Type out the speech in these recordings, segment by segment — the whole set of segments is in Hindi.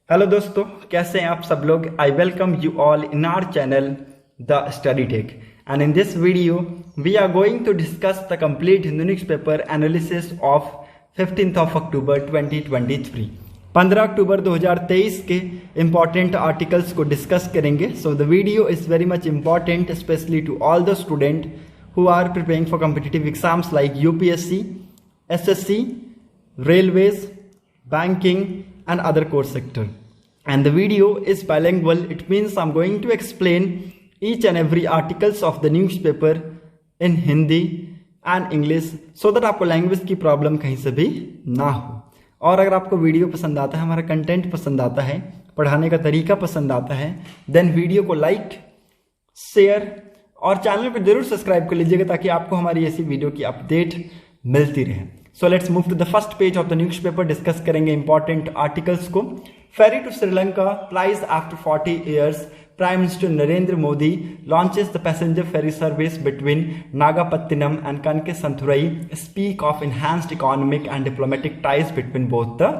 हेलो दोस्तों, कैसे हैं आप सब लोग। I welcome you all in our channel the study tech and in this video we are going to discuss the complete newspaper analysis of 15th of October 2023। 15 अक्टूबर 2023 के इंपॉर्टेंट आर्टिकल्स को डिस्कस करेंगे। So the video is very much important specially to all the student who are preparing for competitive exams like UPSC, SSC, railways, banking and other core sector. And the video is bilingual. It means I'm going to explain each and every articles of the newspaper in Hindi and English so that आपको लैंग्वेज की प्रॉब्लम कहीं से भी ना हो। और अगर आपको वीडियो पसंद आता है, हमारा कंटेंट पसंद आता है, पढ़ाने का तरीका पसंद आता है, देन वीडियो को लाइक, शेयर और चैनल को जरूर सब्सक्राइब कर लीजिएगा ताकि आपको हमारी ऐसी वीडियो की अपडेट मिलती रहे। So let's move to the first page of the newspaper. Discuss करेंगे इंपॉर्टेंट आर्टिकल्स को। Ferry to Sri Lanka flies after 40 years। Prime Minister Narendra Modi launches the passenger ferry service between Nagapattinam and Kanke-Santhurai, speak of enhanced economic and diplomatic ties between both the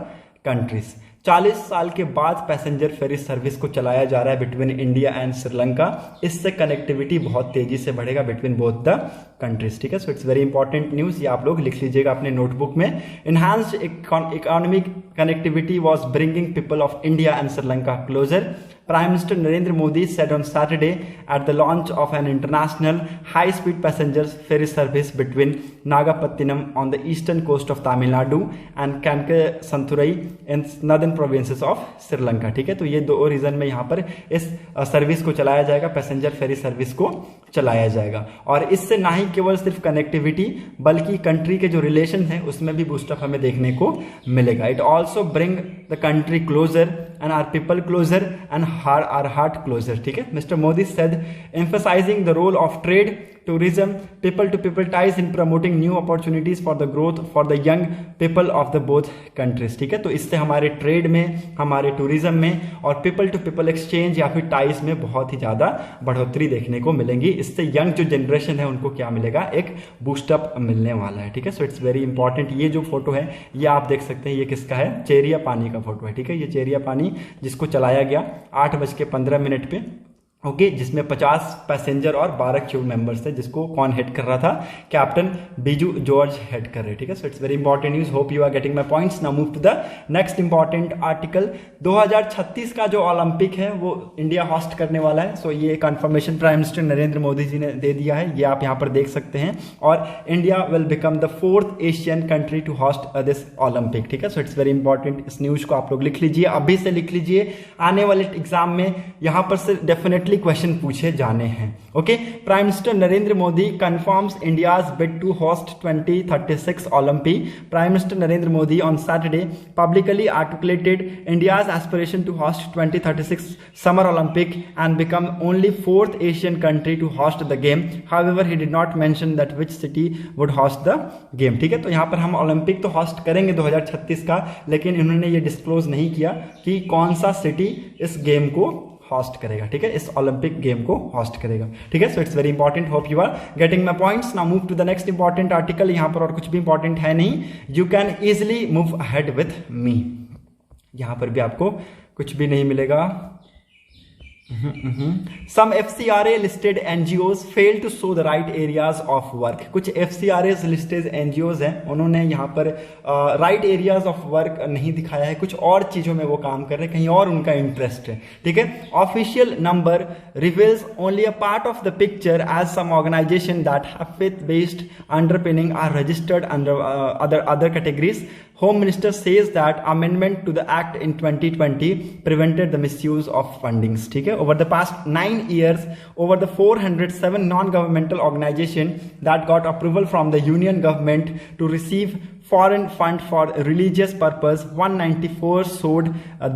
countries। 40 साल के बाद पैसेंजर फेरी सर्विस को चलाया जा रहा है बिटवीन इंडिया एंड श्रीलंका। इससे कनेक्टिविटी बहुत तेजी से बढ़ेगा बिटवीन बोथ द कंट्रीज। ठीक है, so it's very important news. ये आप लोग लिख लीजिएगा अपने नोटबुक में। Enhanced economic connectivity was bringing people of India and Sri Lanka closer. Prime Minister Narendra Modi said on Saturday at the launch of an international high-speed passenger ferry service between Nagapattinam on the eastern coast of Tamil Nadu and Kanke-Santhurai in northern provinces of Sri Lanka। ठीक है, तो ये दो रीजन में यहाँ पर इस सर्विस को चलाया जाएगा, पैसेंजर फेरी सर्विस को चलाया जाएगा। और इससे ना ही केवल सिर्फ कनेक्टिविटी बल्कि कंट्री के जो रिलेशन है उसमें भी बूस्टअप हमें देखने को मिलेगा। It also bring the country closer and our people closer and our heart closer। ठीक है, Mr. Modi said emphasizing the role of trade, tourism, people to people ties in promoting new opportunities for the growth for the young people of the both countries। ठीक है, तो इससे हमारे ट्रेड में, हमारे टूरिज्म में और पीपल टू पीपल एक्सचेंज या फिर टाइज में बहुत ही ज्यादा बढ़ोतरी देखने को मिलेंगी। इससे यंग जो जनरेशन है उनको क्या मिलेगा, एक बूस्टअप मिलने वाला है। ठीक है, सो इट्स वेरी इंपॉर्टेंट। ये जो फोटो है ये आप देख सकते हैं, ये किसका है, चेरिया पानी का फोटो है। ठीक है, ये चेरिया पानी जिसको चलाया गया 8:15 पे, ओके, जिसमें 50 पैसेंजर और 12 क्रू मेंबर्स थे, जिसको कौन हेड कर रहा था, कैप्टन बीजू जॉर्ज हेड कर रहे। ठीक है, so it's very important news. Hope you are getting my points. Now move to the next important article. 2036 का जो ओलंपिक है वो इंडिया होस्ट करने वाला है। सो ये confirmation prime minister Narendra Modi ji ने दे दिया है, ये आप यहाँ पर देख सकते हैं। और India will become the 4th Asian country to host this Olympic. ठीक है, सो इट्स वेरी इंपॉर्टेंट। इस न्यूज को आप लोग लिख लीजिए, अभी से लिख लीजिए, आने वाले एग्जाम में यहाँ पर से डेफिनेटली क्वेश्चन पूछे जाने हैं। Okay, prime minister Narendra Modi confirms India's bid to host 2036 Olympic. Prime minister Narendra Modi on Saturday publicly articulated India's aspiration to host 2036 summer Olympic and become only 4th Asian country to host the game. However he did not mention that which city would host the game. ठीक है, तो यहाँ पर हम ओलंपिक तो होस्ट करेंगे 2036 का, लेकिन इन्होंने ये डिस्क्लोज नहीं किया कि कौन सा सिटी इस गेम को होस्ट करेगा। ठीक है, इस ओलंपिक गेम को होस्ट करेगा। ठीक है, so it's very important. Hope you are getting my points. Now move to the next important article. यहां पर और कुछ भी इंपॉर्टेंट है नहीं, you can easily move ahead with me. यहां पर भी आपको कुछ भी नहीं मिलेगा। Some FCRA listed NGOs fail to show the right areas of work। कुछ FCRA listed NGOs हैं, उन्होंने यहाँ पर right areas of work नहीं दिखाया है, कुछ और चीजों में वो काम कर रहे हैं, कहीं और उनका इंटरेस्ट है। ठीक है, official number reveals only a part of the picture as some organization that have faith based underpinning are registered under other categories। Home Minister says that amendment to the Act in 2020 prevented the misuse of fundings। ठीक है, over the past 9 years, over the 407 non-governmental organizations that got approval from the union government to receive foreign fund for religious purpose, 194 showed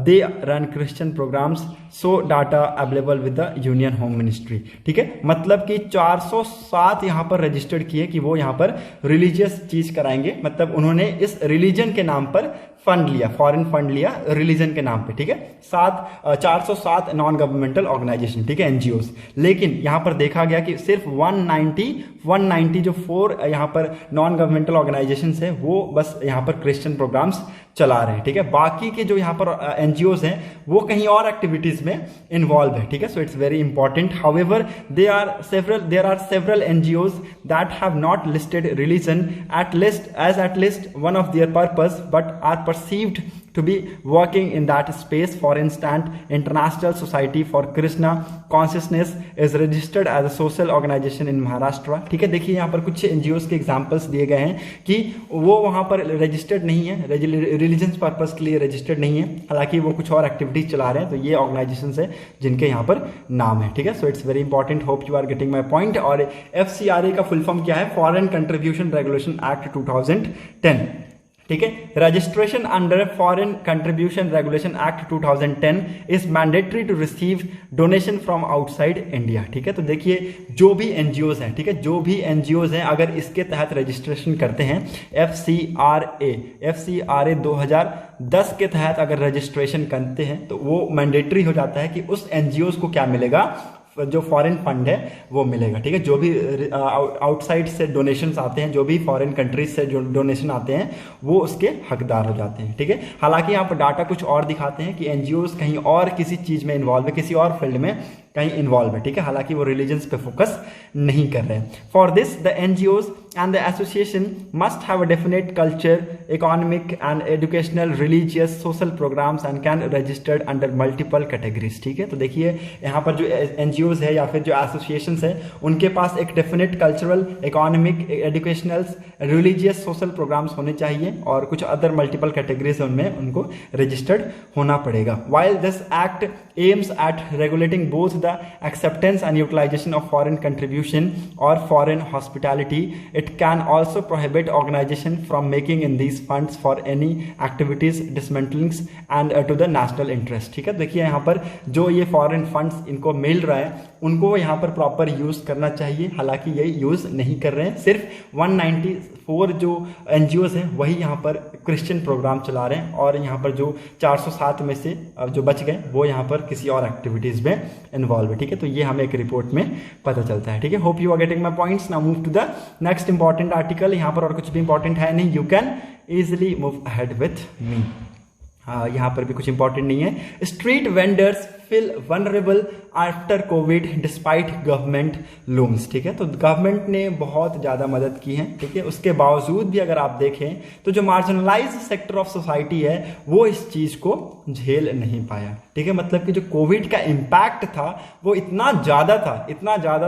they run Christian programs, so data available with the Union Home Ministry। ठीक है, मतलब कि 407 यहाँ पर रजिस्टर्ड किए कि वो यहाँ पर रिलीजियस चीज कराएंगे, मतलब उन्होंने इस रिलीजन के नाम पर फंड लिया, फॉरेन फंड लिया रिलीजन के नाम पे। ठीक है, 407 नॉन गवर्नमेंटल ऑर्गेनाइजेशन, ठीक है, एनजीओस। लेकिन यहां पर देखा गया कि सिर्फ 190 जो 4 यहां पर नॉन गवर्नमेंटल ऑर्गेनाइजेशन है वो बस यहां पर क्रिश्चियन प्रोग्राम्स चला रहे हैं, ठीक है। बाकी के जो यहाँ पर एनजीओज हैं वो कहीं और एक्टिविटीज में इन्वॉल्व है, ठीक है। So it's very important. However there are several NGOs that have not listed religion at least one of their purpose, but are perceived to be working in that space. For instance, International Society for Krishna Consciousness is registered as a social organization in Maharashtra, ठीक है। देखिए यहाँ पर कुछ एनजीओज के एग्जांपल्स दिए गए हैं कि वो वहाँ पर रजिस्टर्ड नहीं है, रिलीजन पर्पस के लिए रजिस्टर्ड नहीं है, हालांकि वो कुछ और एक्टिविटीज चला रहे हैं। तो ये ऑर्गेनाइजेशंस है जिनके यहाँ पर नाम है, ठीक है। So it's very important, hope you are getting my point. और FCRA का फुल फॉर्म क्या है? फॉरेन कंट्रीब्यूशन रेगुलेशन एक्ट 2010, ठीक है। Registration under foreign contribution regulation act 2010 is mandatory to receive donation from outside India, ठीक है। तो देखिए जो भी एनजीओज हैं, ठीक है, जो भी एनजीओज हैं अगर इसके तहत रजिस्ट्रेशन करते हैं, FCRA 2010 के तहत अगर रजिस्ट्रेशन करते हैं तो वो मैंडेटरी हो जाता है कि उस एनजीओज को क्या मिलेगा? जो फॉरेन फंड है वो मिलेगा, ठीक है। जो भी आउटसाइड से डोनेशंस आते हैं, जो भी फॉरेन कंट्रीज से जो डोनेशन आते हैं वो उसके हकदार हो जाते हैं, ठीक है। हालांकि यहाँ पर डाटा कुछ और दिखाते हैं कि एनजीओज कहीं और किसी चीज में इन्वॉल्व है, किसी और फील्ड में कहीं इन्वॉल्व है, ठीक है। हालांकि वो रिलीजन्स पे फोकस नहीं कर रहे हैं। For this the NGOs and the association must have a definite culture, economic and educational, religious, social programs and can registered under multiple categories, ठीक है। तो देखिए यहाँ पर जो एनजीओज है या फिर जो एसोसिएशंस है उनके पास एक definite cultural, economic, educational, religious, social programmes होने चाहिए और कुछ अदर मल्टीपल कैटेगरीज उनमें उनको रजिस्टर्ड होना पड़ेगा। While this act aims at regulating both the acceptance and utilization of foreign contribution or foreign hospitality, it can also prohibit organization from making in these funds for any activities dismantling and to the national interest, ठीक है। देखिए यहाँ पर जो ये फॉरेन फंड्स इनको मिल रहा है उनको यहाँ पर प्रॉपर यूज करना चाहिए, हालांकि ये यूज नहीं कर रहे हैं। सिर्फ 194 जो एनजीओज हैं वही यहाँ पर क्रिश्चियन प्रोग्राम चला रहे हैं और यहाँ पर जो 407 में से जो बच गए वो यहाँ पर किसी और एक्टिविटीज में इन्वॉल्व है, ठीक है। तो ये हमें एक रिपोर्ट में पता चलता है, ठीक है। Hope you are getting my points. Now move to the next important article. यहाँ पर और कुछ भी इंपॉर्टेंट है नहीं, you can easily move ahead with me. यहाँ पर भी कुछ इंपॉर्टेंट नहीं है। Street vendors feel vulnerable after Covid despite government looms, ठीक है। तो गवर्नमेंट ने बहुत ज्यादा मदद की है, ठीक है, उसके बावजूद भी अगर आप देखें तो जो मार्जिनलाइज सेक्टर ऑफ सोसाइटी है वो इस चीज को झेल नहीं पाया, ठीक है। मतलब कि जो कोविड का इम्पैक्ट था वो इतना ज्यादा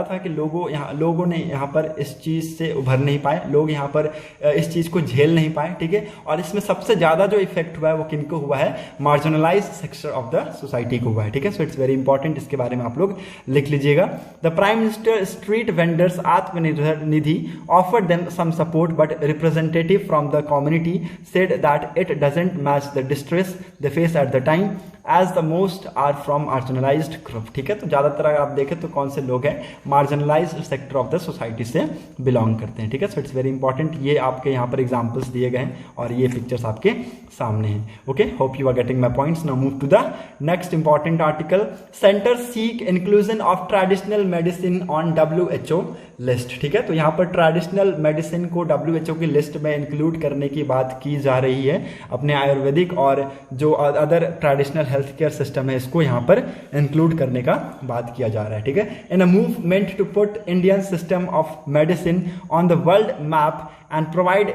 था कि लोगों ने यहाँ पर इस चीज से उभर नहीं पाए, लोग यहाँ पर इस चीज को झेल नहीं पाए, ठीक है। और इसमें सबसे ज्यादा जो इफेक्ट हुआ है वो किनको हुआ है? Marginalise sector of the society को हुआ है, ठीक है। सो इट्स वेरी इंपॉर्टेंट, इसके बारे में आप लोग लिख लीजिएगा। The prime minister street vendors Atmanirbhar Nidhi offered them some support but representative from the community said that it doesn't match the distress they face at the time as the most are from marginalised group, ठीक है। तो ज्यादातर अगर आप देखें तो कौन से लोग हैं? Marginalised sector of the society से बिलोंग करते हैं, ठीक है। So it's very important. ये आपके यहाँ पर एग्जांपल्स दिए गए हैं और ये पिक्चर्स आपके सामने हैं, okay. Hope you are getting my points. Now move to the next important article. Centre seek inclusion of traditional medicine on WHO list, ठीक है। तो यहाँ पर ट्रेडिशनल मेडिसिन को WHO की लिस्ट में इंक्लूड करने की बात की जा रही है। अपने आयुर्वेदिक और जो other traditional health care system है इसको यहाँ पर इंक्लूड करने का बात किया जा रहा है, ठीक है। In a movement to put Indian system of medicine on the world map and provide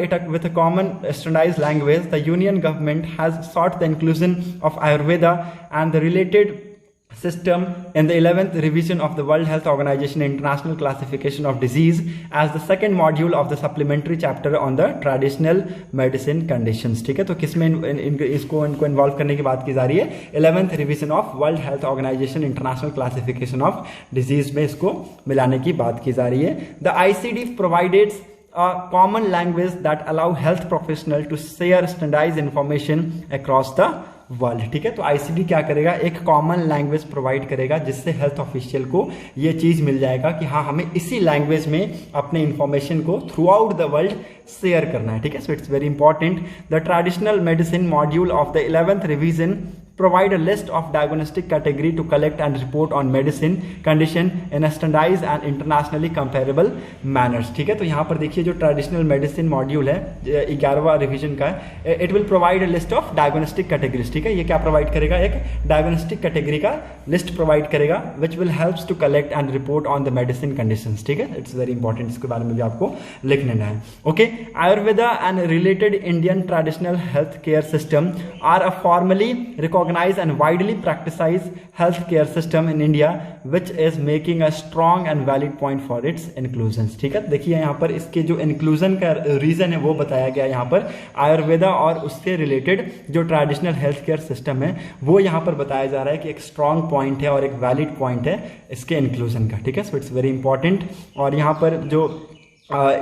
it with a common standardized language, the union government has sought the inclusion of Ayurveda and the related system in the 11th revision of the World Health Organization International Classification of Disease as the second module of the supplementary chapter on the traditional medicine conditions, ठीक है। तो किसमें इनको इन्वॉल्व करने की बात की जा रही है? 11th revision of World Health Organization International Classification of Disease में इसको मिलाने की बात की जा रही है। The ICD provides a common language that allow health professional to share standardized information across the world, ठीक है। तो आईसीडी क्या करेगा? एक कॉमन लैंग्वेज प्रोवाइड करेगा जिससे हेल्थ ऑफिशियल को ये चीज मिल जाएगा कि हाँ हमें इसी लैंग्वेज में अपने इंफॉर्मेशन को through out the world share करना है, ठीक है। So it's very important. The traditional medicine module of the 11th revision provide a list of diagnostic category to collect and report on medicine condition in a standardized and internationally comparable manners। ठीक है, तो यहाँ पर देखिए जो ट्रेडिशनल मेडिसिन मॉड्यूल है 11वां रिवीजन का है, it will provide a list of diagnostic categories. ठीक है, ये क्या प्रोवाइड करेगा, एक डायग्नोस्टिक कैटेगरी का लिस्ट प्रोवाइड करेगा which will helps to collect and report on the medicine conditions. ठीक है, इट्स वेरी इंपॉर्टेंट, इसके बारे में भी आपको लिख लेना है। Okay, Ayurveda and related Indian traditional health care system are a formally recognised and widely practised health care system in India which is making a strong and valid point for its inclusion. ठीक है, देखिए यहाँ पर इसके जो इंक्लूजन का रीजन है वो बताया गया यहाँ पर, आयुर्वेदा और उससे रिलेटेड जो ट्रेडिशनल हेल्थ केयर सिस्टम है वो यहाँ पर बताया जा रहा है कि एक स्ट्रॉन्ग पॉइंट है और एक वैलिड पॉइंट है इसके इंक्लूजन का। ठीक है, सो इट्स वेरी इंपॉर्टेंट। और यहाँ पर जो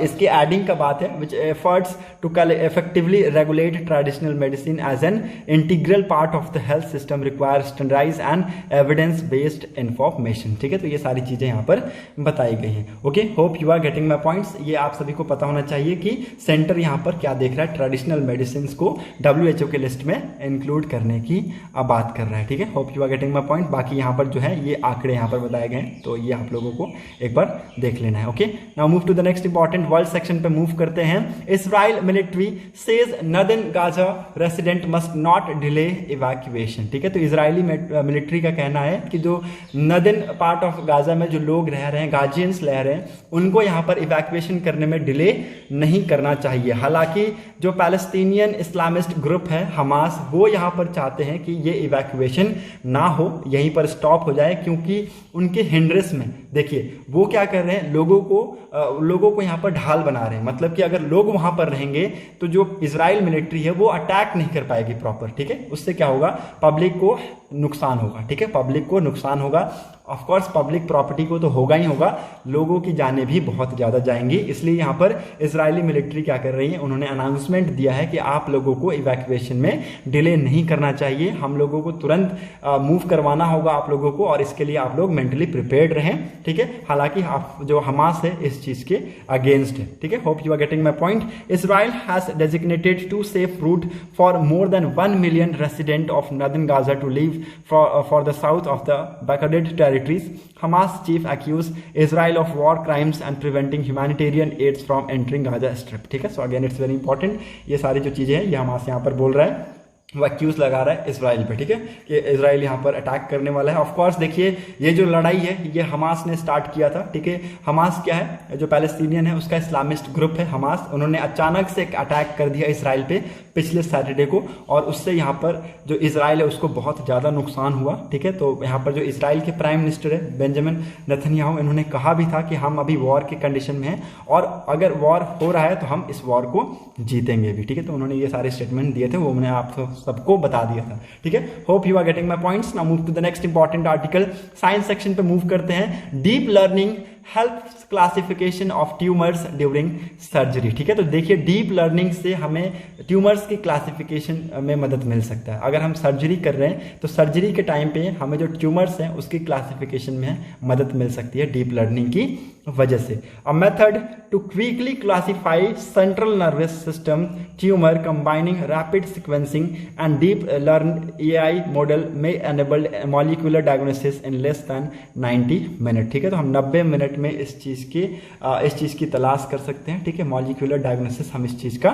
इसके एडिंग का बात है which efforts to effectively regulate traditional medicine as an integral part of the health system require standardise and evidence based information. ठीक है, तो ये सारी चीजें यहाँ पर बताई गई हैं। Okay, hope you are getting my points. ये आप सभी को पता होना चाहिए कि सेंटर यहाँ पर क्या देख रहा है, ट्रेडिशनल मेडिसिन को WHO के लिस्ट में इंक्लूड करने की बात कर रहा है। ठीक है, hope you are getting my point. बाकी यहाँ पर जो है ये आंकड़े यहाँ पर बताए गए हैं, तो ये आप लोगों को एक बार देख लेना है। Okay, now move to the next important world section पे मूव करते हैं। Israel military says northern Gaza resident must not delay evacuation. ठीक है, तो इजरायली मिलिट्री का कहना है कि जो नदन पार्ट ऑफ गाजा में जो लोग रह रहे हैं, गाजियंस रह रहे हैं, उनको यहां पर इवैक्यूएशन करने में डिले नहीं करना चाहिए। हालांकि जो पैलेस्टीनियन इस्लामिस्ट ग्रुप है हमास, वो यहां पर चाहते हैं कि ये इवैक्यूएशन ना हो, यहीं पर स्टॉप हो जाए, क्योंकि उनके हिंड्रेस में देखिए वो क्या कर रहे हैं, लोगों को यहाँ पर ढाल बना रहे हैं। मतलब कि अगर लोग वहां पर रहेंगे तो जो इजराइल मिलिट्री है वो अटैक नहीं कर पाएगी प्रॉपर। ठीक है, उससे क्या होगा, पब्लिक को नुकसान होगा। ठीक है, पब्लिक को नुकसान होगा, ऑफ कोर्स पब्लिक प्रॉपर्टी को तो होगा ही होगा, लोगों की जानें भी बहुत ज्यादा जाएंगी। इसलिए यहाँ पर इजरायली मिलिट्री क्या कर रही है, उन्होंने अनाउंसमेंट दिया है कि आप लोगों को इवैक्यूएशन में डिले नहीं करना चाहिए, हम लोगों को तुरंत मूव करवाना होगा आप लोगों को, और इसके लिए आप लोग मेंटली प्रिपेयर्ड रहें। ठीक है, हालांकि आप जो हमास है इस चीज के अगेंस्ट है। ठीक है, hope you are getting my point. Israel has designated 2 safe route for more than 1 million resident of northern Gaza to leave for the south of the backward territories. Hamas chief accused Israel of war crimes and preventing humanitarian aids from entering Gaza Strip. ठीक है, so again it's very important, ये सारी जो चीजें हैं ये हमास यहाँ पर बोल रहा है, वो एक्यूज लगा रहा है इसराइल पे। ठीक है, कि इसराइल यहाँ पर अटैक करने वाला है। ऑफ कोर्स देखिए ये जो लड़ाई है ये हमास ने स्टार्ट किया था। ठीक है, हमास क्या है, जो पैलेस्टीनियन है उसका इस्लामिस्ट ग्रुप है हमास, उन्होंने अचानक से एक अटैक कर दिया इसराइल पे पिछले सैटरडे को, और उससे यहाँ पर जो इसराइल है उसको बहुत ज्यादा नुकसान हुआ। ठीक है, तो यहाँ पर जो इसराइल के प्राइम मिनिस्टर है बेंजामिन नेतन्याहू, इन्होंने कहा भी था कि हम अभी वॉर के कंडीशन में हैं और अगर वॉर हो रहा है तो हम इस वॉर को जीतेंगे भी। ठीक है, तो उन्होंने ये सारे स्टेटमेंट दिए थे, वो मैंने आप सबको बता दिया था। ठीक है, hope you are getting my points. Now move to the next important article, science section पे मूव करते हैं। Deep learning helps classification of tumours during surgery. ठीक है, तो देखिए डीप लर्निंग से हमें ट्यूमर्स की क्लासिफिकेशन में मदद मिल सकता है। अगर हम सर्जरी कर रहे हैं तो सर्जरी के टाइम पे हमें जो ट्यूमर्स हैं उसकी क्लासिफिकेशन में मदद मिल सकती है डीप लर्निंग की वजह से। A method to quickly classify central nervous system tumour combining rapid sequencing and deep learn AI model में enabled molecular diagnosis in less than 90 minute. ठीक है, तो हम 90 मिनट में इस चीज की तलाश कर सकते हैं। ठीक है, मॉलिक्यूलर डायग्नोसिस हम इस चीज का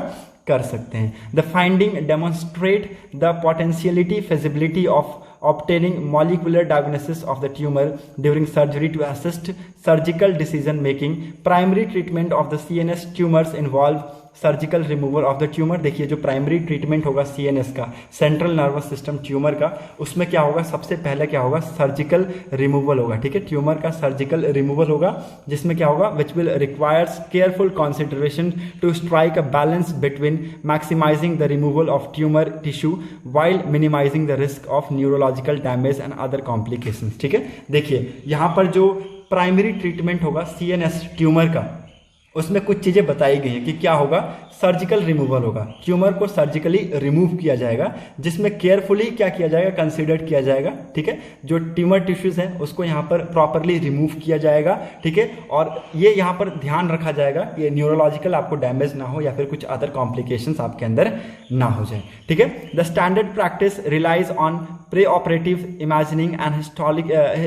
कर सकते हैं। The finding demonstrate the potentiality feasibility of obtaining molecular diagnosis of the tumor during surgery to assist surgical decision making. Primary treatment of the CNS tumors involve surgical removal of the tumour. देखिए जो प्राइमरी ट्रीटमेंट होगा CNS का, सेंट्रल नर्वस सिस्टम ट्यूमर का, उसमें क्या होगा, सबसे पहले क्या होगा, सर्जिकल रिमूवल होगा। ठीक है, ट्यूमर का सर्जिकल रिमूवल होगा, जिसमें क्या होगा, which will requires careful consideration to strike a balance between maximising the removal of tumour tissue while minimising the risk of neurological damage and other complications. ठीक है, देखिए यहां पर जो प्राइमरी ट्रीटमेंट होगा CNS ट्यूमर का, उसमें कुछ चीजें बताई गई हैं कि क्या होगा, सर्जिकल रिमूवल होगा, ट्यूमर को सर्जिकली रिमूव किया जाएगा, जिसमें केयरफुली क्या किया जाएगा, कंसीडर किया जाएगा। ठीक है, जो ट्यूमर टिश्यूज हैं उसको यहाँ पर प्रॉपरली रिमूव किया जाएगा। ठीक है, और ये यहाँ पर ध्यान रखा जाएगा कि न्यूरोलॉजिकल आपको डैमेज ना हो या फिर कुछ अदर कॉम्प्लिकेशंस आपके अंदर ना हो जाए। ठीक है, the standard practice relies on preoperative imagining and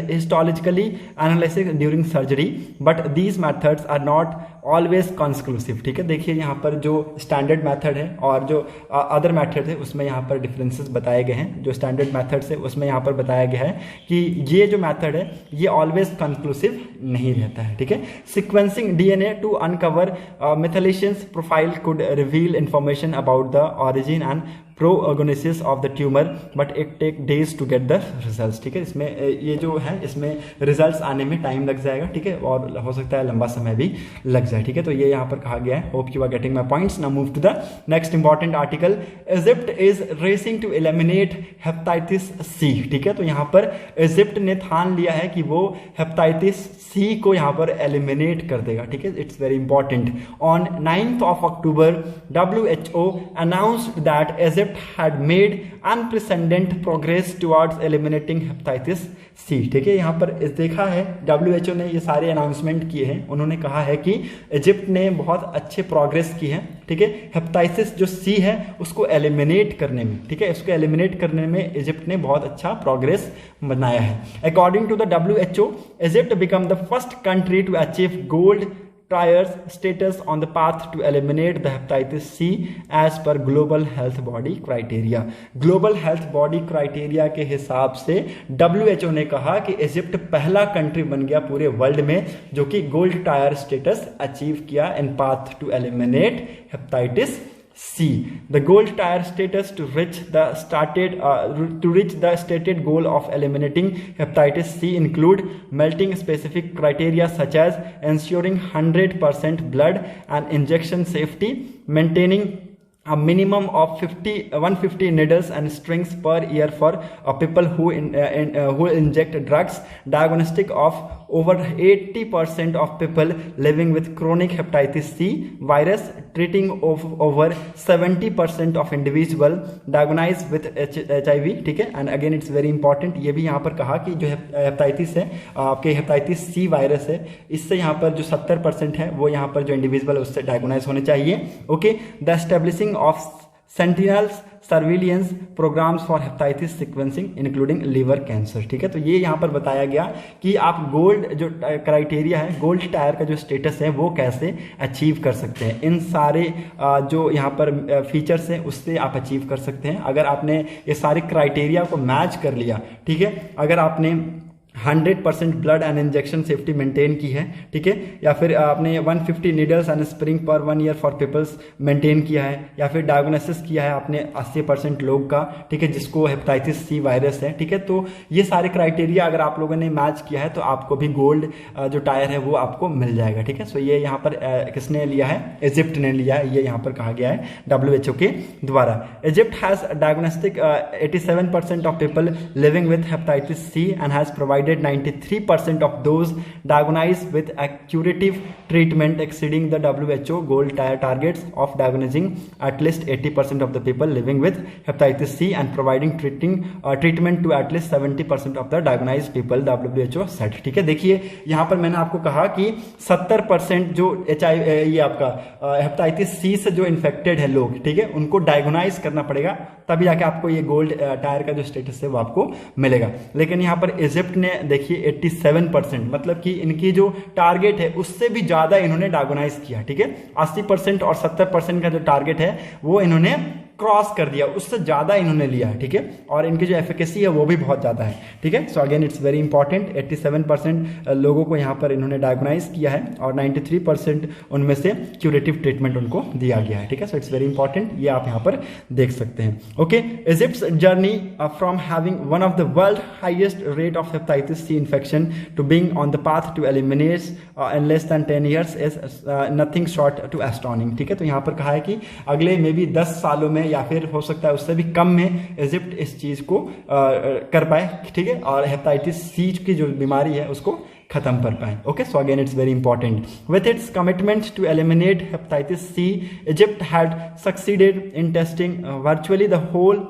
histologically analysis during surgery, but these methods are not always conclusive. ठीक है, देखिए यहाँ पर जो स्टैंडर्ड मेथड है और जो अदर मेथड है उसमें यहाँ पर डिफरेंसेस बताए गए हैं। जो स्टैंडर्ड मेथड है उसमें यहाँ पर बताया गया है कि ये जो मेथड है ये ऑलवेज कंक्लूसिव नहीं रहता है। ठीक है, sequencing DNA to uncover methylations profile could reveal information about the origin and prognosis of the tumour, but it take days to get the results. ठीक है, इसमें ये जो है इसमें रिजल्ट्स आने में टाइम लग जाएगा। ठीक है, और हो सकता है लंबा समय भी लग जाए। ठीक है, तो ये यहाँ पर कहा गया है। Hope you are getting my points. Now move to the next important article. Egypt is racing to eliminate hepatitis C. ठीक है, तो यहाँ पर इजिप्ट ने ठान लिया है कि वो हेपेटाइटिस सी को यहाँ पर एलिमिनेट कर देगा। ठीक है, it's very important. On 9th of October, WHO announced that Egypt had made unprecedented progress towards eliminating hepatitis C। ठीक है, यहाँ पर देखा है WHO ने ये सारे अनाउंसमेंट किए हैं। उन्होंने कहा है कि इजिप्ट ने बहुत अच्छे प्रोग्रेस की है। ठीक है, हेपेटाइटिस जो सी है उसको एलिमिनेट करने में, ठीक है, उसको एलिमिनेट करने में इजिप्ट ने बहुत अच्छा प्रोग्रेस बनाया है। According to the WHO, Egypt become the first country to achieve gold tier status on the path to eliminate the hepatitis C as per global health body criteria। global health body criteria के हिसाब से WHO ने कहा कि इजिप्ट पहला कंट्री बन गया पूरे वर्ल्ड में जो कि गोल्ड टायर स्टेटस अचीव किया in path to eliminate hepatitis C। The gold tier status to reach the stated goal of eliminating hepatitis C include meeting specific criteria such as ensuring 100% blood and injection safety, maintaining a minimum of 150 needles and strings per year for people who inject drugs, diagnostic of over 80% of people living with chronic hepatitis C virus, treating of over 70% of individual diagnosed with HIV। ठीक है, and again it's very important. ये भी यहाँ पर कहा कि जो हेपेटाइटिस है आपके हेपेटाइटिस सी वायरस है, इससे यहाँ पर जो 70% है वो यहाँ पर जो इंडिविजुअल है उससे डायग्नोज होने चाहिए। Okay, the establishing of sentinels surveillance programmes for hepatitis sequencing including liver cancer. ठीक है, तो ये यहाँ पर बताया गया कि आप गोल्ड जो क्राइटेरिया है, गोल्ड टायर का जो स्टेटस है वो कैसे अचीव कर सकते हैं। इन सारे जो यहाँ पर फीचर्स हैं उससे आप अचीव कर सकते हैं अगर आपने ये सारे क्राइटेरिया को मैच कर लिया। ठीक है, अगर आपने 100% blood and injection safety maintain की है, ठीक है, या फिर आपने 150 नीडल्स एंड स्प्रिंग पर 1 ईयर फॉर पीपल्स मेंटेन किया है, या फिर डायग्नोसिस किया है आपने 80% लोग का, ठीक है, जिसको हेपेटाइटिस सी वायरस है। ठीक है, तो ये सारे क्राइटेरिया अगर आप लोगों ने मैच किया है तो आपको भी गोल्ड जो टायर है वो आपको मिल जाएगा। ठीक है, सो ये यहाँ पर किसने लिया है, इजिप्ट ने लिया है, ये यहाँ पर कहा गया है WHO के द्वारा। Egypt has diagnostic 87% of people living with hepatitis C and has provided 93% of those diagnosed with a curative treatment exceeding the WHO gold tier targets of diagnosing at least 80% of the people living with hepatitis C and providing treatment to at least 70% of the diagnosed people, WHO said। ठीक है, देखिए यहाँ पर मैंने आपको कहा कि 70% जो ये आपका हेपेटाइटिस सी से जो इन्फेक्टेड है लोग, ठीक है, उनको डायग्नाइज करना पड़ेगा तभी जाके आपको ये गोल्ड टायर का जो स्टेटस है वो आपको मिलेगा। लेकिन यहाँ पर इजिप्ट ने देखिए 87%, मतलब कि इनकी जो टारगेट है उससे भी ज्यादा इन्होंने डायग्नाइज किया। ठीक है, 80% और 70% का जो टारगेट है वो इन्होंने क्रॉस कर दिया, उससे ज्यादा इन्होंने लिया है। ठीक है, और इनकी जो एफिकेसी है वो भी बहुत ज्यादा है। ठीक है, so again it's very important. 87% लोगों को यहाँ पर इन्होंने डायग्नाइज किया है और 93% उनमें से क्यूरेटिव ट्रीटमेंट उनको दिया गया है। ठीक है, सो इट्स वेरी इंपॉर्टेंट, ये आप यहाँ पर देख सकते हैं। Okay, Egypt's journey from having one of the world highest rate of hepatitis C infection to being on the path to eliminate in less than 10 years is nothing short to astonishing. ठीक है, तो यहाँ पर कहा है कि अगले मे बी 10 सालों में या फिर हो सकता है उससे भी कम में इजिप्ट इस चीज को कर पाए। ठीक है, और हेपेटाइटिस सी की जो बीमारी है उसको खत्म कर पाए। Okay, so again it's very important. With its commitment to eliminate hepatitis C, Egypt had succeeded in testing virtually the whole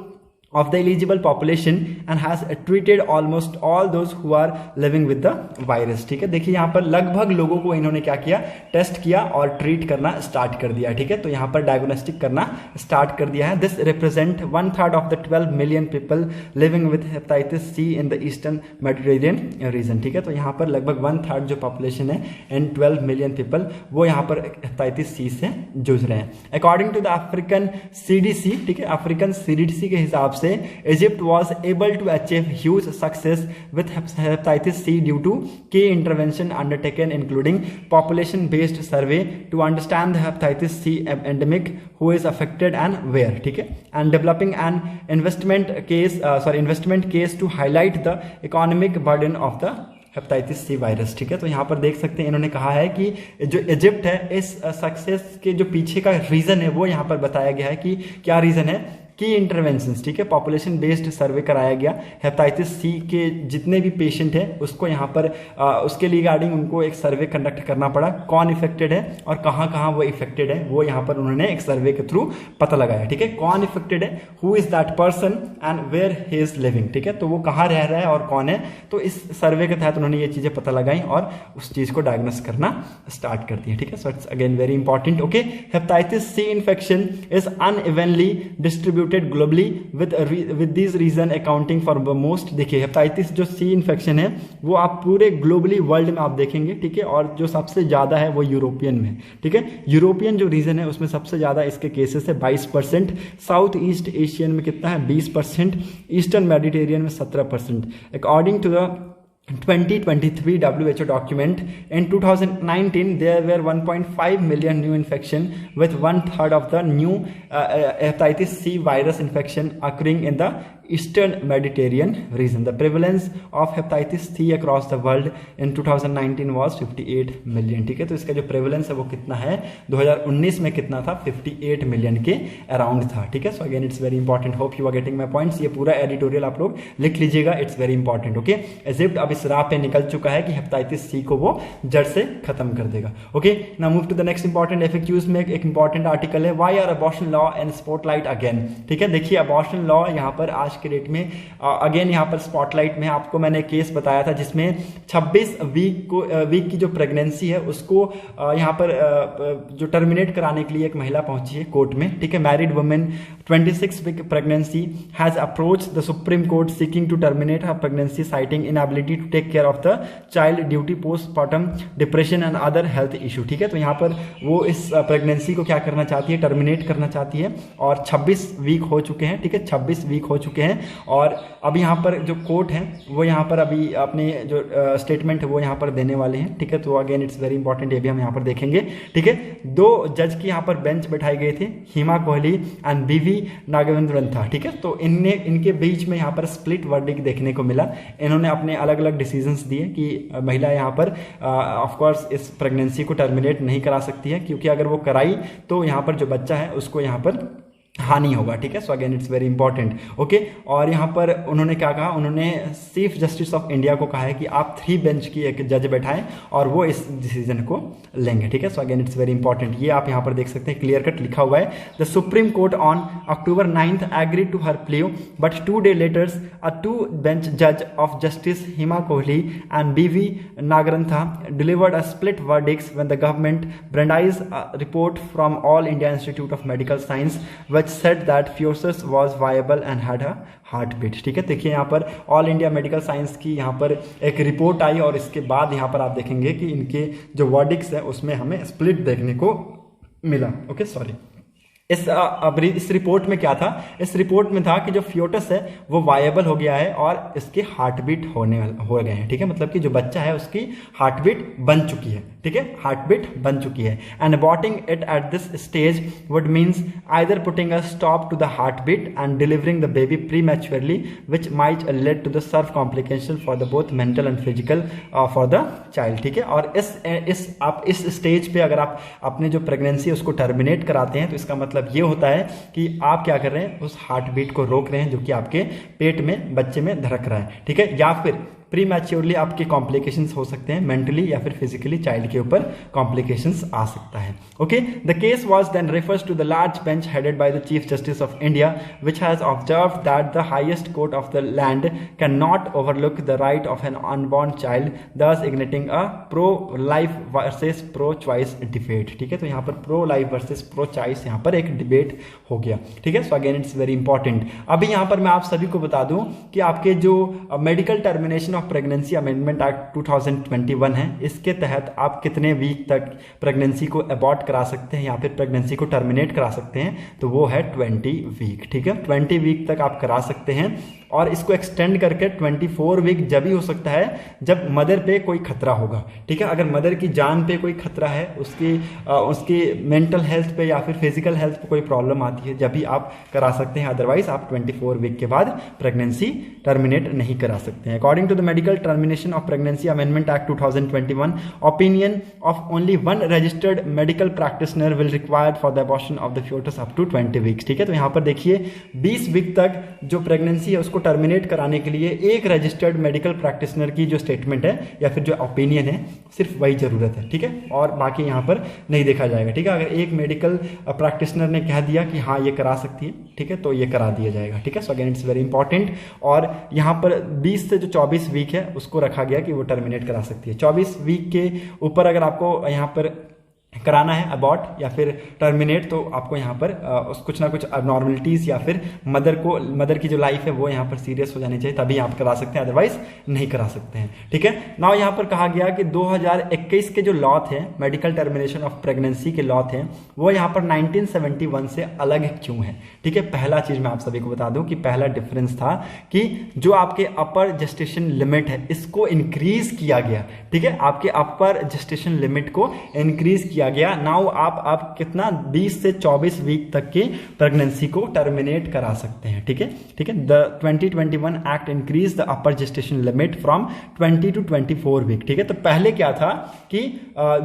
of the eligible population and has treated almost all those who are living with the virus। ठीक है, देखिए यहाँ पर लगभग लोगों को इन्होंने क्या किया, टेस्ट किया और ट्रीट करना स्टार्ट कर दिया। ठीक है, तो यहाँ पर डायग्नोस्टिक करना स्टार्ट कर दिया है। This represent 1/3 of the 12 million people living with hepatitis C in the eastern Mediterranean region. ठीक है, तो यहाँ पर लगभग 1/3 जो पॉपुलेशन है इन 12 मिलियन पीपल वो यहाँ पर हेपेटाइटिस सी से जूझ रहे हैं। According to the African CDC, ठीक है, अफ्रीकन CDC के हिसाब से Egypt was able to achieve huge success with hepatitis C due to key intervention undertaken including population based survey to understand the hepatitis C endemic, who is affected and where। ठीक है, and developing an investment case to highlight the economic burden of the hepatitis C virus. ठीक है, तो यहाँ पर देख सकते हैं इन्होंने कहा है कि जो इजिप्ट है इस सक्सेस के जो पीछे का रीजन है वो यहाँ पर बताया गया है कि क्या रीजन है, की इंटरवेंशंस। ठीक है, पॉपुलेशन बेस्ड सर्वे कराया गया, हेपेटाइटिस सी के जितने भी पेशेंट हैं उसको यहाँ पर उसके रिगार्डिंग उनको एक सर्वे कंडक्ट करना पड़ा, कौन इफेक्टेड है और कहाँ कहाँ वो इफेक्टेड है वो यहाँ पर उन्होंने एक सर्वे के थ्रू पता लगाया। ठीक है, कौन इफेक्टेड है, who is that person and where he is living. ठीक है, तो वो कहाँ रह रहा है और कौन है, तो इस सर्वे के तहत उन्होंने ये चीजें पता लगाई और उस चीज को डायग्नोस करना स्टार्ट कर दिया। ठीक है, so it's again very important. Okay, hepatitis C infection is unevenly distributed globally with these reason accounting for the most। देखिए हेपेटाइटिस जो सी इन्फेक्शन है वो आप पूरे ग्लोबली वर्ल्ड में आप देखेंगे। ठीक है, और जो सबसे ज्यादा है वो यूरोपियन में। ठीक है, यूरोपियन जो रीजन है उसमें सबसे ज्यादा इसके केसेस है 22%, साउथ ईस्ट एशियन में कितना है 20%, ईस्टर्न मेडिटेरियन में 17%। According to the 2023 WHO document, in 2019 there were 1.5 million new infection with 1/3 of the new hepatitis C virus infection occurring in the Eastern Mediterranean region। The prevalence of hepatitis C across the world in 2019 was 58 million। ठीक है, तो इसका जो प्रेवलेंस है वो कितना है, 2019 में कितना था, 58 मिलियन के अराउंड था। ठीक है, so again it's very important, hope you are getting my points. ये पूरा एडिटोरियल आप लोग लिख लीजिएगा, it's very important. Okay, Egypt अब इस राह पे निकल चुका है कि हेपेटाइटिस सी को वो जड़ से खत्म कर देगा। Okay, now move to the next important FAQs में एक इंपॉर्टेंट आर्टिकल है, why are abortion law and spotlight again. ठीक है, देखिए अबॉर्शन लॉ यहाँ पर आज के डेट में अगेन यहाँ पर स्पॉटलाइट में आपको मैंने केस बताया था जिसमें 26 वीक की जो प्रेगनेंसी है उसको यहाँ पर जो टर्मिनेट कराने के लिए एक महिला पहुंची है कोर्ट में। ठीक है, married women 26 week pregnancy has approach the Supreme Court seeking to terminate her pregnancy citing inability to take care of the child duty postmortem depression and other health issue. ठीक है, तो यहाँ पर वो इस प्रेगनेंसी को क्या करना चाहती है, टर्मिनेट करना चाहती है और 26 वीक हो चुके हैं। ठीक है, 26 वीक हो चुके हैं और अब यहाँ पर जो कोर्ट है वो यहाँ पर अभी अपने जो स्टेटमेंट है वो यहाँ पर देने वाले हैं। ठीक है, तो अगेन इट्स वेरी इंपॉर्टेंट, ये भी हम यहाँ पर देखेंगे। ठीक है, 2 जज की यहाँ पर बेंच बैठाई गई थी, हिमा कोहली एंड BV नागेंद्रन था। ठीक है, तो इनके बीच में यहाँ पर स्प्लिट वर्डिक्ट देखने को मिला। इन्होंने अपने अलग अलग डिसीजंस दिए कि महिला यहाँ पर ऑफ कोर्स इस प्रेगनेंसी को टर्मिनेट नहीं करा सकती है, क्योंकि अगर वो कराई तो यहाँ पर जो बच्चा है उसको यहाँ पर हानि होगा। ठीक है, so again it's very important. Okay, और यहाँ पर उन्होंने क्या कहा, उन्होंने चीफ जस्टिस ऑफ इंडिया को कहा है कि आप 3 बेंच की एक जज बैठाएं और वो इस डिसीजन को लेंगे। ठीक है, so again it's very important, ये आप यहाँ पर देख सकते हैं क्लियर कट लिखा हुआ है। The Supreme court on October 9th agreed to her plea, but 2 days later a 2-bench judge of Justice Hima Kohli and BV Nagarantha delivered a split verdict when the government brandized a report from All India Institute of Medical Science which said that fetus was viable and had a heartbeat। ठीक है, देखिए यहाँ पर ऑल इंडिया मेडिकल साइंस की यहाँ पर एक रिपोर्ट आई और इसके बाद यहाँ पर आप देखेंगे कि इनके जो वर्डिक्स है उसमें हमें स्प्लिट देखने को मिला। ओके, सॉरी, इस रिपोर्ट में क्या था, इस रिपोर्ट में था कि जो फ्यूटस है वो वायबल हो गया है और इसके हार्टबीट हो गए हैं। ठीक है, मतलब कि जो बच्चा है उसकी हार्टबीट बन चुकी है। ठीक है, हार्टबीट बन चुकी है and aborting it at this stage would means either putting a stop to the heartbeat and delivering the baby prematurely which might lead to the severe complication for the both mental and physical for the child. ठीक है, और इस स्टेज पे अगर आप अपने जो प्रेगनेंसी उसको टर्मिनेट कराते हैं तो इसका मतलब ये होता है कि आप क्या कर रहे हैं, उस हार्ट बीट को रोक रहे हैं जो कि आपके पेट में बच्चे में धड़क रहा है। ठीक है, या फिर प्री मैच्योरली आपके कॉम्प्लिकेशंस हो सकते हैं, मेंटली या फिर फिजिकली चाइल्ड के ऊपर कॉम्प्लिकेशंस आ सकता है। Okay, the case was then refers to the large bench headed by the chief justice of India which has observed that the highest court of the land can not overlook the right of an unborn child, thus igniting a pro life versus pro choice debate. ठीक है, तो यहाँ पर pro life versus pro choice यहाँ पर एक डिबेट हो गया। ठीक है, so again it's very important. अभी यहाँ पर मैं आप सभी को बता दूं कि आपके जो medical termination of pregnancy amendment act 2021 है, इसके तहत आप कितने वीक तक प्रेगनेंसी को अबॉर्ट करा सकते हैं या फिर प्रेगनेंसी को टर्मिनेट करा सकते हैं, तो वो है 20 वीक। ठीक है, 20 वीक तक आप करा सकते हैं और इसको एक्सटेंड करके 24 वीक जब ही हो सकता है जब मदर पे कोई खतरा होगा। ठीक है, अगर मदर की जान पे कोई खतरा है, उसकी मेंटल हेल्थ पे या फिर फिजिकल हेल्थ पे कोई प्रॉब्लम आती है, जब भी आप करा सकते हैं, अदरवाइज आप 24 वीक के बाद प्रेगनेंसी टर्मिनेट नहीं करा सकते हैं। According to the medical termination of pregnancy amendment act 2021, opinion of only one registered medical practitioner will required for the abortion of the foetus up to 20 weeks. ठीक है, तो यहाँ पर देखिए 20 वीक तक जो प्रेगनेंसी है उसको टर्मिनेट कराने के लिए एक रजिस्टर्ड मेडिकल प्रैक्टिशनर की जो स्टेटमेंट है या फिर जो ओपिनियन है, सिर्फ वही जरूरत है। ठीक है, और बाकी यहाँ पर नहीं देखा जाएगा। ठीक है, अगर एक मेडिकल प्रैक्टिशनर ने कह दिया कि हाँ ये करा सकती है, ठीक है, तो ये करा दिया जाएगा। ठीक है, so again it's very important. और यहाँ पर 20 से जो 24 वीक है उसको रखा गया कि वो टर्मिनेट करा सकती है। 24 वीक के ऊपर अगर आपको यहाँ पर कराना है अबॉर्ट या फिर टर्मिनेट, तो आपको यहाँ पर कुछ ना कुछ अबनॉर्मलिटीज या फिर मदर की जो लाइफ है वो यहाँ पर सीरियस हो जानी चाहिए, तभी आप करा सकते हैं, अदरवाइज नहीं करा सकते हैं। ठीक है, नाउ यहाँ पर कहा गया कि 2021 के जो लॉ थे, मेडिकल टर्मिनेशन ऑफ प्रेगनेंसी के लॉ थे, वो यहाँ पर 1971 से अलग क्यों है। ठीक है, पहला चीज मैं आप सभी को बता दूं कि पहला डिफरेंस था कि जो आपके अपर जेस्टेशन लिमिट है इसको इंक्रीज किया गया। ठीक है, आपके अपर जेस्टेशन लिमिट को इंक्रीज किया गया। नाउ आप कितना 20 से 24 वीक तक की प्रेगनेंसी को टर्मिनेट करा सकते हैं। ठीक है, ठीक है, the 2021 act increase the upper gestation limit from 20 to 24 week. ठीक है, तो पहले क्या था कि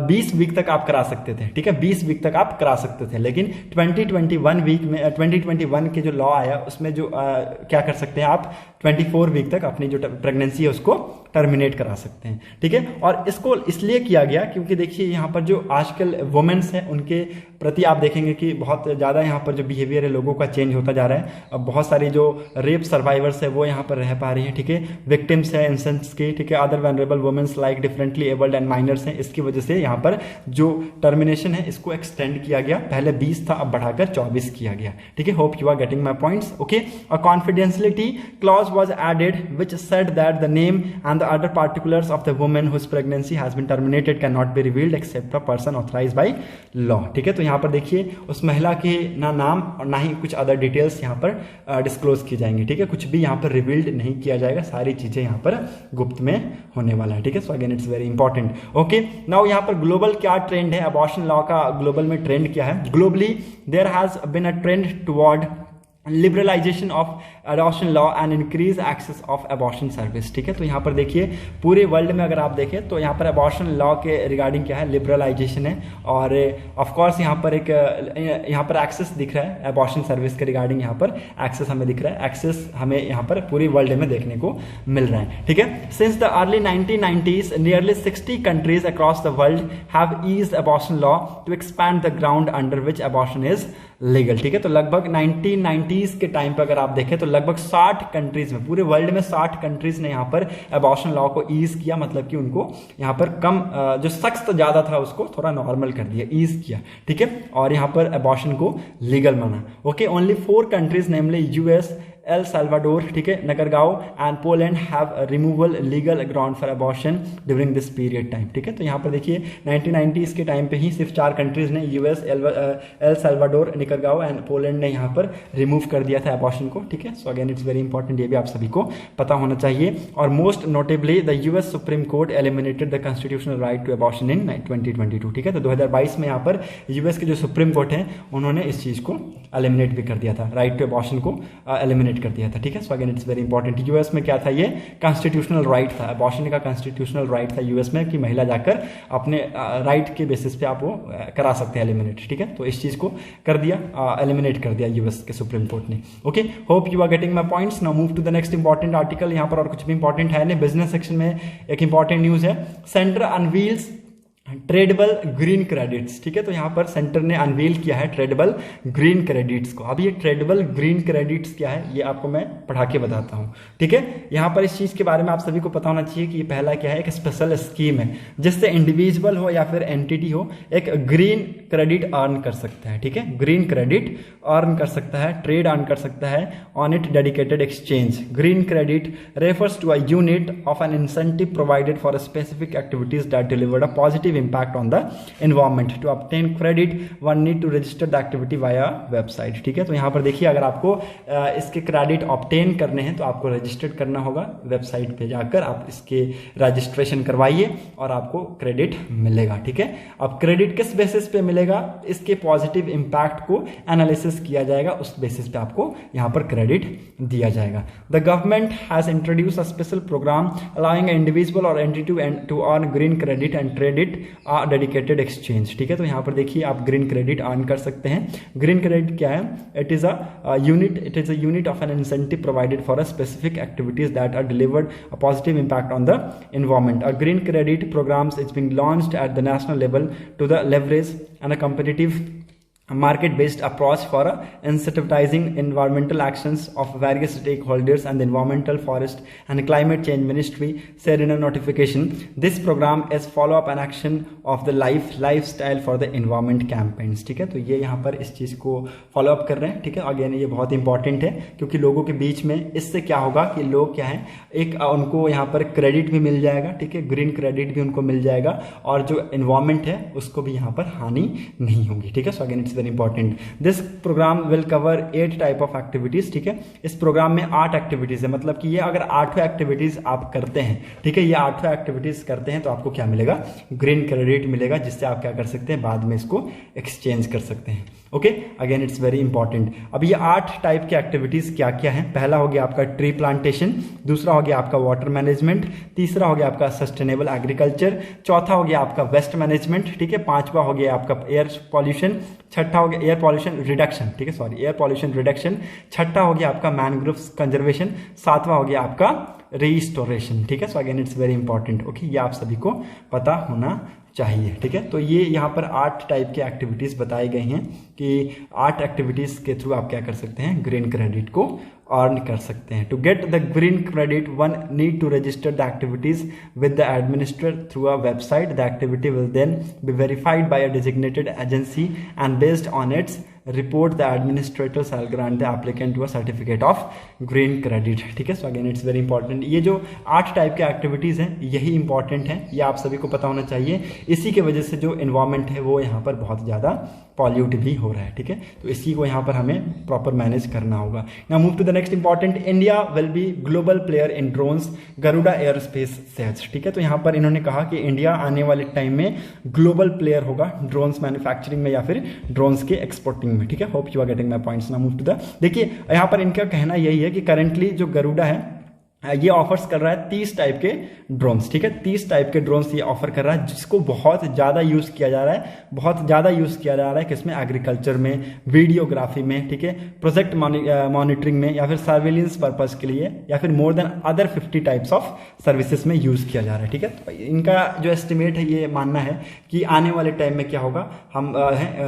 20 वीक तक आप करा सकते थे। ठीक है, 20 वीक तक आप करा सकते थे, लेकिन 2021 के जो लॉ आया उसमें जो क्या कर सकते हैं आप 24 वीक तक अपनी जो प्रेगनेंसी है उसको टर्मिनेट करा सकते हैं। ठीक है, और इसको इसलिए किया गया क्योंकि देखिए यहाँ पर जो आजकल वुमेन्स हैं उनके प्रति आप देखेंगे कि बहुत ज़्यादा यहाँ पर जो बिहेवियर है लोगों का चेंज होता जा रहा है। अब बहुत सारी जो रेप सर्वाइवर्स है वो यहाँ पर रह पा रही हैं। ठीक है, विक्टिम्स है इंसेंट्स की। ठीक है, other vulnerable women's like differently abled and minors हैं। इसकी वजह से यहाँ पर जो टर्मिनेशन है इसको एक्सटेंड किया गया, पहले 20 था अब बढ़ाकर 24 किया गया। ठीक है, hope you are getting my points. Okay, a confidentiality clause was added which said that the name and the other particulars of the woman whose pregnancy has been terminated cannot be revealed except a person authorized by law। ठीक है, तो यहाँ पर देखिए उस महिला के ना नाम और ना ही कुछ अदर डिटेल्स यहाँ पर डिस्क्लोज की जाएंगी। ठीक है, कुछ भी यहाँ पर रिवील्ड नहीं किया जाएगा, सारी चीजें यहाँ पर गुप्त में होने वाला है। ठीक है, so again it's very important. Okay, now यहाँ पर ग्लोबल क्या ट्रेंड है, अबॉर्शन लॉ का ग्लोबल में ट्रेंड क्या है। Globally there has been a trend toward liberalization of adoption law and increase access of abortion service. ठीक है, तो यहाँ पर देखिए पूरे वर्ल्ड में अगर आप देखें तो यहाँ पर अबॉर्शन लॉ के रिगार्डिंग क्या है, लिबरलाइजेशन है। और ऑफ कोर्स यहाँ पर यहाँ पर एक्सेस दिख रहा है अबॉर्शन सर्विस के रिगार्डिंग, यहाँ पर एक्सेस हमें दिख रहा है, एक्सेस हमें यहाँ पर पूरी वर्ल्ड में देखने को मिल रहा है। ठीक है, since the early 1990s nearly 60 countries across the world have eased abortion law to expand the ground under which abortion is legal. ठीक है, तो लगभग 1990s के टाइम पर अगर आप देखें तो लगभग 60 कंट्रीज में, पूरे वर्ल्ड में 60 कंट्रीज ने यहाँ पर अबॉर्शन लॉ को ईज किया, मतलब कि उनको यहाँ पर कम जो सख्त ज्यादा था उसको थोड़ा नॉर्मल कर दिया, ईज किया। ठीक है, और यहाँ पर अबॉर्शन को लीगल माना। Okay, only 4 countries namely US, El Salvador, ठीक है, Nicaragua and Poland have removal legal ground for abortion during this period time. ठीक है, तो यहाँ पर देखिए 1990s के टाइम पे ही सिर्फ 4 कंट्रीज ने, US, El Salvador, Nicaragua and Poland ने यहाँ पर रिमूव कर दिया था अबॉर्शन को। ठीक है, so again it's very important, ये भी आप सभी को पता होना चाहिए। और most notably the US Supreme Court eliminated the constitutional right to abortion in 2022। ठीक है, तो 2022 में यहाँ पर यूएस के जो सुप्रीम कोर्ट है उन्होंने इस चीज को एलिमिनेट भी कर दिया था, राइट टू अबॉर्शन को एलिमिनेट एलिमिनेट कर दिया था, ठीक है। So again it's very important. US में क्या था, ये कॉन्स्टिट्यूशनल राइट था, अबॉर्शन का कॉन्स्टिट्यूशनल राइट था यूएस में कि महिला जाकर अपने राइट के बेसिस पे आप वो करा सकते हैं एलिमिनेट, ठीक है। तो इस चीज को कर दिया, एलिमिनेट कर दिया यूएस के सुप्रीम कोर्ट ने। Okay, hope you are getting my points. Now move to the next important article. यहाँ पर और कुछ भी इंपॉर्टेंट है नहीं, बिजनेस सेक्शन में एक इंपॉर्टेंट न्यूज है, centre unveils tradable green credits, ठीक है। तो यहाँ पर सेंटर ने अनवील किया है ट्रेडेबल ग्रीन क्रेडिट्स को। अब ये ट्रेडेबल ग्रीन क्रेडिट्स क्या है, ये आपको मैं पढ़ा के बताता हूँ, ठीक है। यहाँ पर इस चीज के बारे में आप सभी को पता होना चाहिए कि ये पहला क्या है, एक स्पेशल स्कीम है जिससे इंडिविजुअल हो या फिर एंटिटी हो एक ग्रीन क्रेडिट अर्न कर सकता है, ठीक है। ग्रीन क्रेडिट अर्न कर सकता है, ट्रेड अर्न कर सकता है on it dedicated exchange. Green credit refers to a unit of an incentive provided for specific activities that delivered a positive impact on the environment. To obtain credit one need to register the activity via website, ठीक है। तो यहाँ पर देखिए, अगर आपको इसके क्रेडिट ऑब्टेन करने हैं तो आपको रजिस्टर्ड करना होगा, वेबसाइट पे जाकर आप इसके रजिस्ट्रेशन करवाइए और आपको क्रेडिट मिलेगा, ठीक है। अब क्रेडिट किस बेसिस पे मिलेगा, इसके पॉजिटिव इंपैक्ट को एनालिसिस किया जाएगा, उस बेसिस पे आपको यहाँ पर क्रेडिट दिया जाएगा। The government has introduce a special programme allowing individual और entity to earn green credit and trade it dedicated exchange, ठीक है। तो यहाँ पर देखिए आप ग्रीन क्रेडिट अर्न कर सकते हैं। ग्रीन क्रेडिट क्या है, it is a unit of an incentive provided for a specific activities that are delivered a positive impact on the environment. A green credit programs is being launched at the national level to the leverage and a competitive market-based approach for incentivizing environmental actions of various stakeholders, and the Environmental, Forest and Climate Change Ministry said in a notification. This program is follow-up and action of the lifestyle for the environment campaigns, ठीक है। तो ये यहाँ पर इस चीज को फॉलो अप कर रहे हैं, ठीक है। अगेन ये बहुत इंपॉर्टेंट है क्योंकि लोगों के बीच में इससे क्या होगा कि लोग क्या है, एक उनको यहाँ पर क्रेडिट भी मिल जाएगा, ठीक है, ग्रीन क्रेडिट भी उनको मिल जाएगा और जो एनवायरमेंट है उसको भी यहाँ पर हानि नहीं होगी, ठीक है। So again very important. This program will cover 8 type of activities, ठीक है। इस प्रोग्राम में 8 एक्टिविटीज है, मतलब कि ये अगर 8 एक्टिविटीज आप करते हैं, ठीक है, ये 8 एक्टिविटीज करते हैं तो आपको क्या मिलेगा, ग्रीन क्रेडिट मिलेगा, जिससे आप क्या कर सकते हैं, बाद में इसको एक्सचेंज कर सकते हैं। Okay, again it's very important. अब ये 8 टाइप की एक्टिविटीज क्या क्या है, पहला हो गया आपका ट्री प्लांटेशन, दूसरा हो गया आपका वाटर मैनेजमेंट, तीसरा हो गया आपका सस्टेनेबल एग्रीकल्चर, चौथा हो गया आपका वेस्ट मैनेजमेंट, ठीक है, पांचवा हो गया आपका एयर पॉल्यूशन, छठा हो गया एयर पॉल्यूशन रिडक्शन, ठीक है, सॉरी एयर पॉल्यूशन रिडक्शन, छठा हो गया आपका मैनग्रोव्स कंजर्वेशन, सातवां हो गया आपका रिस्टोरेशन, ठीक है। So again it's very important. Okay, ये आप सभी को पता होना चाहिए, ठीक है। तो ये यहाँ पर 8 टाइप के एक्टिविटीज बताई गई हैं कि 8 एक्टिविटीज के थ्रू आप क्या कर सकते हैं, ग्रीन क्रेडिट को अर्न कर सकते हैं। To get the green credit one need to register the activities with the administrator through a website. The activity will then be verified by a designated agency and based on its report the administrator shall grant the applicant to a certificate of green credit, ठीक है। So again it's very important. ये जो 8 टाइप के एक्टिविटीज हैं यही इंपॉर्टेंट है, ये आप सभी को पता होना चाहिए। इसी के वजह से जो एनवायरमेंट है वो यहाँ पर बहुत ज्यादा पॉल्यूट भी हो रहा है, ठीक है। तो इसी को यहाँ पर हमें प्रॉपर मैनेज करना होगा। Now move to the next important. India will be global player in drones, Garuda airspace sets, ठीक है। तो यहाँ पर इन्होंने कहा कि इंडिया आने वाले टाइम में ग्लोबल प्लेयर होगा ड्रोन्स मैन्युफैक्चरिंग में या फिर ड्रोन्स के एक्सपोर्टिंग में, ठीक है। Hope you are getting my points. Now move to the, देखिए यहाँ पर इनका कहना यही है कि करंटली जो गरुड़ा है ये ऑफर्स कर रहा है 30 टाइप के ड्रोन्स, ठीक है, 30 टाइप के ड्रोन्स ये ऑफर कर रहा है, जिसको बहुत ज्यादा यूज किया जा रहा है, बहुत ज्यादा यूज किया जा रहा है किसमें, एग्रीकल्चर में, वीडियोग्राफी में, ठीक है, प्रोजेक्ट मॉनिटरिंग में या फिर सर्वेलेंस पर्पज के लिए या फिर more than other 50 types of services में यूज किया जा रहा है, ठीक है। तो इनका जो एस्टिमेट है ये मानना है कि आने वाले टाइम में क्या होगा, हम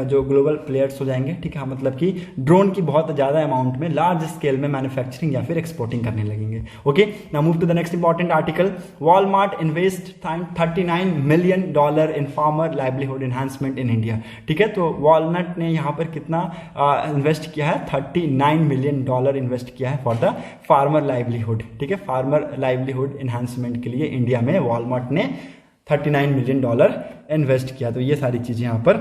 जो ग्लोबल प्लेयर्स हो जाएंगे, ठीक है, मतलब कि ड्रोन की बहुत ज्यादा अमाउंट में लार्ज स्केल में मैन्युफैक्चरिंग या फिर एक्सपोर्टिंग करने लगेंगे। Okay, now move to the next important article. Walmart invest $39 million in farmer livelihood enhancement in India, ठीक है। तो वॉलनट ने यहाँ पर कितना इन्वेस्ट किया है, $39 million इन्वेस्ट किया है फॉर द फार्मर लाइवलीहुड, ठीक है, फार्मर लाइवलीहुड एनहांसमेंट के लिए इंडिया में वॉलमार्ट ने $39 million इन्वेस्ट किया। तो ये सारी चीजें यहाँ पर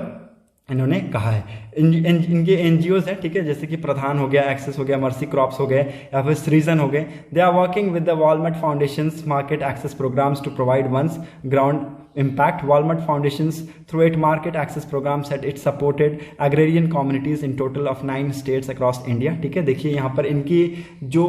इन्होंने कहा है। इनके एनजीओज हैं, ठीक है, जैसे कि प्रधान हो गया, एक्सेस हो गया, मर्सी क्रॉप्स हो गए, या फिर सृजन हो गए। They are working with the Walmart foundations market access programs to provide once ground impact. Walmart Foundations through its market access programs had it supported agrarian communities in total of 9 states across India। ठीक है, देखिए यहाँ पर इनकी जो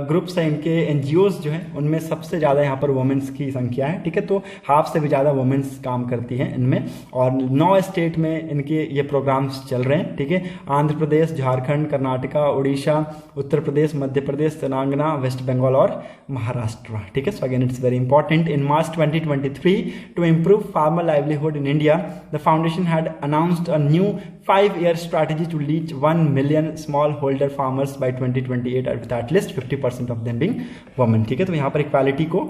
ग्रुप्स हैं, इनके एनजीओज जो हैं, उनमें सबसे ज़्यादा यहाँ पर वुमेन्स की संख्या है। ठीक है, तो हाफ से भी ज़्यादा वुमेन्स काम करती हैं इनमें, और 9 स्टेट में इनके ये प्रोग्राम्स चल रहे हैं। ठीक है, आंध्र प्रदेश, झारखंड, कर्नाटका, उड़ीसा, उत्तर प्रदेश, मध्य प्रदेश, तेलंगाना, वेस्ट बंगाल और महाराष्ट्र। ठीक है, so again it's very important. In March 2023 to improve farmer livelihood in India, the foundation had announced a new 5-year strategy to reach 1 million smallholder farmers by 2028 with at least 50% of them being women। ठीक है, तो यहाँ पर इक्वालिटी को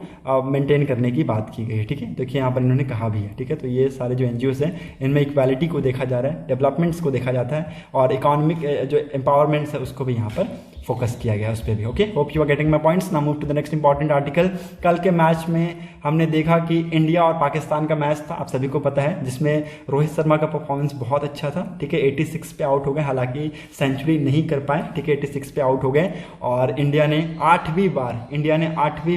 मेंटेन करने की बात की गई है। ठीक है, देखिए यहाँ पर इन्होंने कहा भी है। ठीक है, तो ये सारे जो एनजीओस हैं, इनमें इक्वालिटी को देखा जा रहा है, डेवलपमेंट्स को देखा जाता है, और इकोनॉमिक जो एम्पावरमेंट्स है उसको भी यहाँ पर फोकस किया गया है, उस पर भी। Okay, hope you are getting my points. Now move to the next important article. कल के मैच में हमने देखा कि इंडिया और पाकिस्तान का मैच था, आप सभी को पता है, जिसमें रोहित शर्मा का परफॉर्मेंस बहुत अच्छा था। ठीक है, 86 पे आउट हो गए, हालांकि सेंचुरी नहीं कर पाए। ठीक है, 86 पे आउट हो गए, और इंडिया ने 8वीं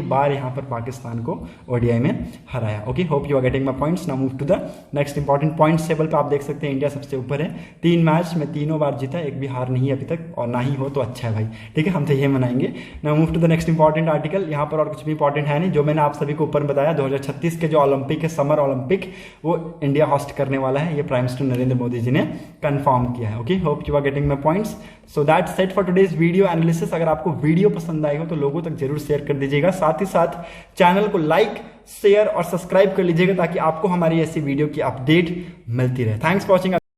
बार यहाँ पर पाकिस्तान को ओडीआई में हराया। Okay, hope you are getting my points. Now move to the next important points table पे। आप देख सकते हैं इंडिया सबसे ऊपर है, 3 मैच में 3 बार जीता, एक भी हार नहीं है अभी तक, और ना ही हो तो अच्छा है भाई। ठीक है, हम तो ये मनाएंगे। Now move to the next important article. यहाँ पर और कुछ भी इंपॉर्टेंट है नहीं, जो मैंने आप सभी को ऊपर बताया, 2036 के जो ओलंपिक है, समर ओलंपिक, वो इंडिया होस्ट करने वाला है। ये प्राइम मिनिस्टर नरेंद्र मोदी जी ने कंफर्म किया है। Okay, hope you are getting my points. So that's set for today's video analysis. अगर आपको वीडियो पसंद आई हो तो लोगों तक जरूर शेयर कर दीजिएगा, साथ ही साथ चैनल को लाइक, शेयर और सब्सक्राइब कर लीजिएगा, ताकि आपको हमारी ऐसी वीडियो की अपडेट मिलती रहे। Thanks for watching.